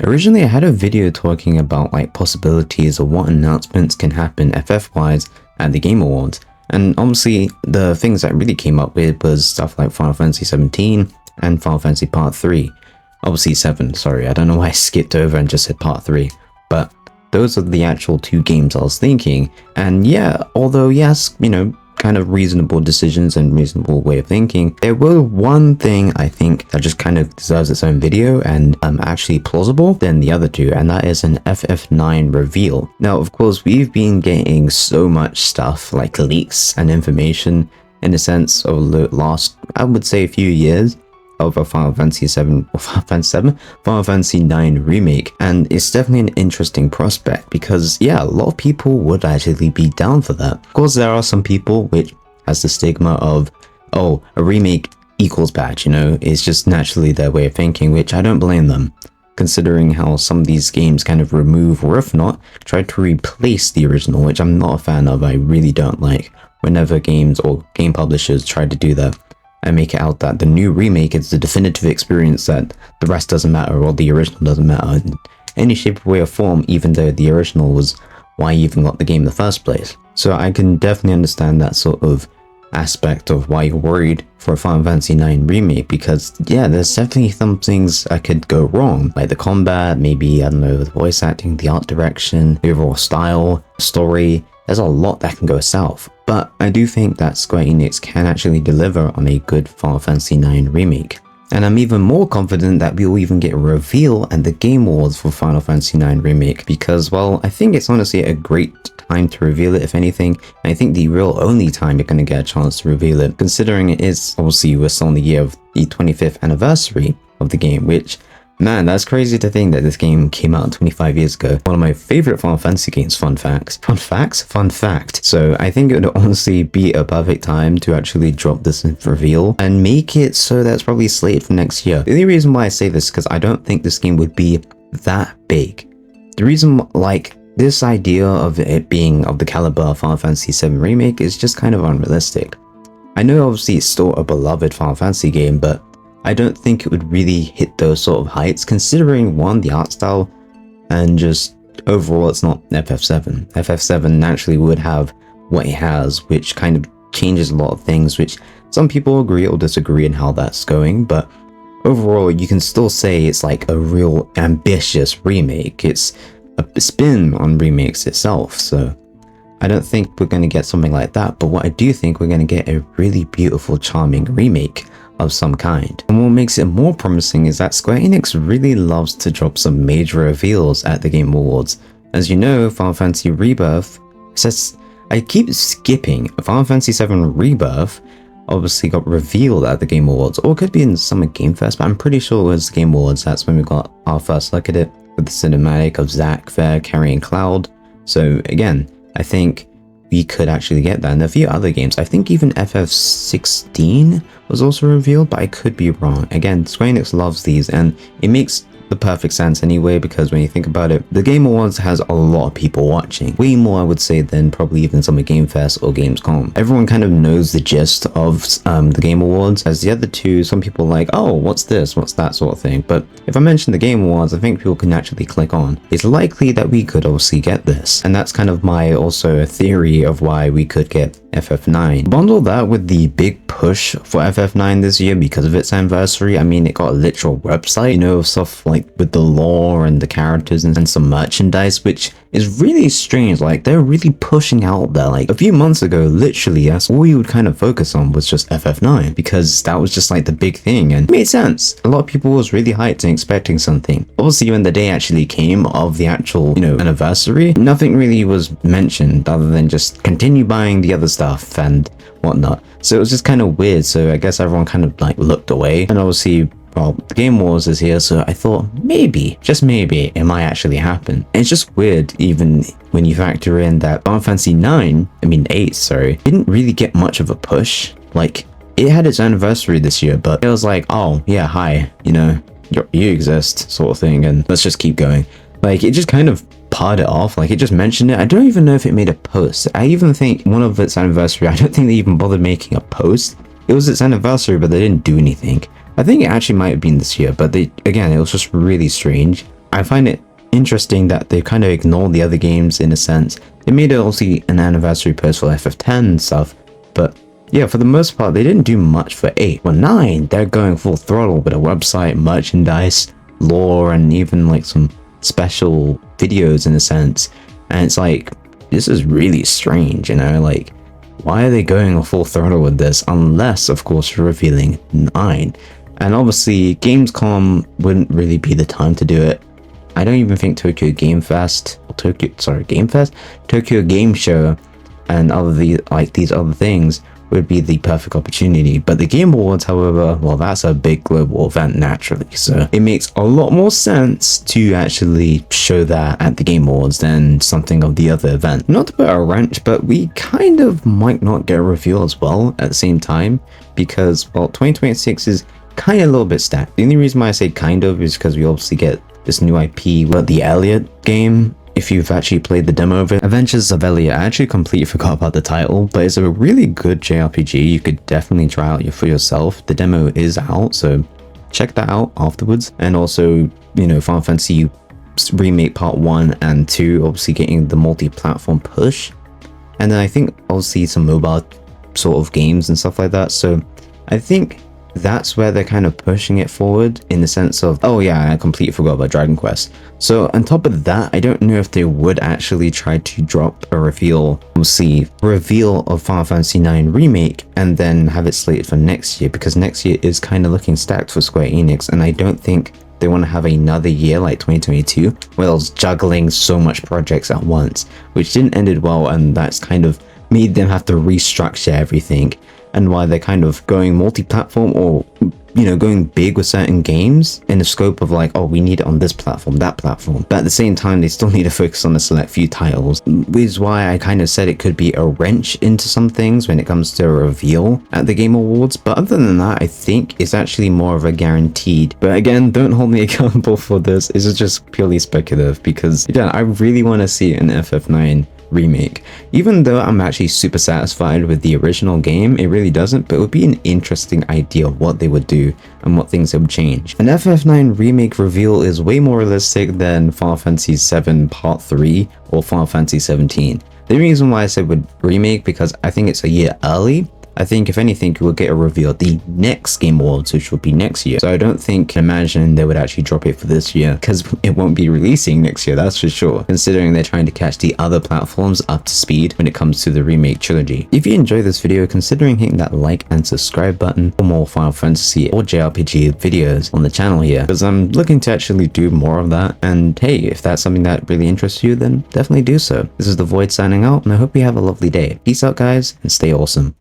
Originally, I had a video talking about like possibilities of what announcements can happen FF-wise at the Game Awards. And obviously, the things that really came up with was stuff like Final Fantasy 17 and Final Fantasy Part 3. Obviously 7, sorry, I don't know why I skipped over and just said Part 3. But those are the actual two games I was thinking. And yeah, although yes, kind of reasonable decisions and reasonable way of thinking, there were one thing I think that just kind of deserves its own video and actually plausible than the other two, and that is an FF9 reveal. Now, of course, we've been getting so much stuff like leaks and information in a sense over the last, I would say, a few years of a Final Fantasy Final Fantasy IX Remake, and it's definitely an interesting prospect because yeah, a lot of people would actually be down for that. Of course, there are some people which has the stigma of, oh, a remake equals bad, it's just naturally their way of thinking, which I don't blame them, considering how some of these games kind of remove, or if not, try to replace the original, which I'm not a fan of. I really don't like whenever games or game publishers try to do that and make it out that the new remake is the definitive experience, that the rest doesn't matter or the original doesn't matter in any shape, way, or form, even though the original was why you even got the game in the first place. So I can definitely understand that sort of aspect of why you're worried for a Final Fantasy IX Remake, because yeah, there's definitely some things that could go wrong, like the combat, maybe, I don't know, the voice acting, the art direction, the overall style, story. There's a lot that can go south, but I do think that Square Enix can actually deliver on a good Final Fantasy IX Remake. And I'm even more confident that we'll even get a reveal at the Game Awards for Final Fantasy IX Remake, because, well, I think it's honestly a great time to reveal it, if anything. And I think the real only time you're going to get a chance to reveal it, considering it is, obviously, we're still in the year of the 25th anniversary of the game, which, man, that's crazy to think that this game came out 25 years ago. One of my favorite Final Fantasy games, fun facts. Fun facts? Fun fact. So I think it would honestly be a perfect time to actually drop this reveal and make it so that's probably slated for next year. The only reason why I say this is because I don't think this game would be that big. The reason, like, this idea of it being of the caliber of Final Fantasy VII Remake is just kind of unrealistic. I know obviously it's still a beloved Final Fantasy game, but I don't think it would really hit those sort of heights, considering one, the art style, and just overall it's not FF7. FF7 naturally would have what it has, which kind of changes a lot of things, which some people agree or disagree in how that's going, but overall you can still say it's like a real ambitious remake. It's a spin on remakes itself, so I don't think we're going to get something like that, but what I do think we're going to get a really beautiful, charming remake of some kind. And what makes it more promising is that Square Enix really loves to drop some major reveals at the Game Awards. As you know, Final Fantasy Rebirth says, I keep skipping, Final Fantasy VII Rebirth obviously got revealed at the Game Awards, or it could be in Summer Game Fest, but I'm pretty sure it was the Game Awards. That's when we got our first look at it, with the cinematic of Zack there carrying Cloud. So again, I think we could actually get that. And a few other games, I think even FF16 was also revealed, but I could be wrong. Again, Square Enix loves these, and it makes the perfect sense anyway, because when you think about it, the Game Awards has a lot of people watching, way more I would say than probably even Summer Game Fest or Gamescom. Everyone kind of knows the gist of the Game Awards, as the other two, some people are like, oh, what's this, what's that sort of thing. But if I mention the Game Awards, I think people can naturally click on. It's likely that we could obviously get this, and that's kind of my also a theory of why we could get FF9. Bundle that with the big push for FF9 this year because of its anniversary. I mean, it got a literal website, stuff like with the lore and the characters and some merchandise, which is really strange. Like, they're really pushing out there. Like, a few months ago, literally, that's all you would kind of focus on was just FF9, because that was just like the big thing, and it made sense. A lot of people was really hyped and expecting something. Obviously, when the day actually came of the actual, anniversary, nothing really was mentioned other than just continue buying the other stuff and whatnot. So it was just kind of weird. So I guess everyone kind of like looked away, and obviously, well, the Game Wars is here, so I thought maybe, just maybe, it might actually happen. And it's just weird, even when you factor in that Final Fantasy 8, sorry, didn't really get much of a push. Like, it had its anniversary this year, but it was like, oh yeah, hi, you exist, sort of thing, and let's just keep going. Like, it just kind of parred it off. Like, it just mentioned it. I don't even know if it made a post. I even think one of its anniversary, I don't think they even bothered making a post. It was its anniversary, but they didn't do anything. I think it actually might have been this year, but again, it was just really strange. I find it interesting that they kind of ignored the other games in a sense. They made it obviously an anniversary post for FF10 and stuff, but yeah, for the most part, they didn't do much for 8. Well, 9, they're going full throttle with a website, merchandise, lore, and even like some special videos in a sense. And it's like, this is really strange, you know, like, why are they going full throttle with this? Unless, of course, you're revealing 9. And obviously, Gamescom wouldn't really be the time to do it. I don't even think Tokyo Game Fest, or Tokyo Game Show, and these other things would be the perfect opportunity. But the Game Awards, however, well, that's a big global event naturally, so it makes a lot more sense to actually show that at the Game Awards than something of the other event. Not to put a wrench, but we kind of might not get a reveal as well at the same time, because, well, 2026 is kind of a little bit stacked. The only reason why I say kind of is because we obviously get this new IP, well, the Elliot game. If you've actually played the demo of it, Adventures of Elliot, I actually completely forgot about the title, but it's a really good JRPG. You could definitely try out for yourself. The demo is out, so check that out afterwards. And also, you know, Final Fantasy Remake Part 1 and 2, obviously getting the multi-platform push. And then I think obviously some mobile sort of games and stuff like that. So I think that's where they're kind of pushing it forward in the sense of, oh yeah, I completely forgot about Dragon Quest. So on top of that, I don't know if they would actually try to drop a reveal of Final Fantasy IX Remake and then have it slated for next year, because next year is kind of looking stacked for Square Enix, and I don't think they want to have another year like 2022 where I was juggling so much projects at once, which didn't ended well, and that's kind of made them have to restructure everything. And why they're kind of going multi-platform, or, you know, going big with certain games in the scope of like, oh, we need it on this platform, that platform. But at the same time, they still need to focus on a select few titles, which is why I kind of said it could be a wrench into some things when it comes to a reveal at the Game Awards. But other than that, I think it's actually more of a guaranteed. But again, don't hold me accountable for this. This is just purely speculative, because again, I really want to see an FF9 remake. Even though I'm actually super satisfied with the original game, it really doesn't, but it would be an interesting idea of what they would do and what things they would change. An FF9 remake reveal is way more realistic than Final Fantasy VII Part 3 or Final Fantasy 17. The reason why I said would remake, because I think it's a year early. I think if anything, we'll get a reveal at the next Game Awards, which will be next year. So I don't imagine they would actually drop it for this year, because it won't be releasing next year, that's for sure, considering they're trying to catch the other platforms up to speed when it comes to the remake trilogy. If you enjoyed this video, considering hitting that like and subscribe button for more Final Fantasy or JRPG videos on the channel here, because I'm looking to actually do more of that. And hey, if that's something that really interests you, then definitely do so. This is The Void signing out, and I hope you have a lovely day. Peace out, guys, and stay awesome.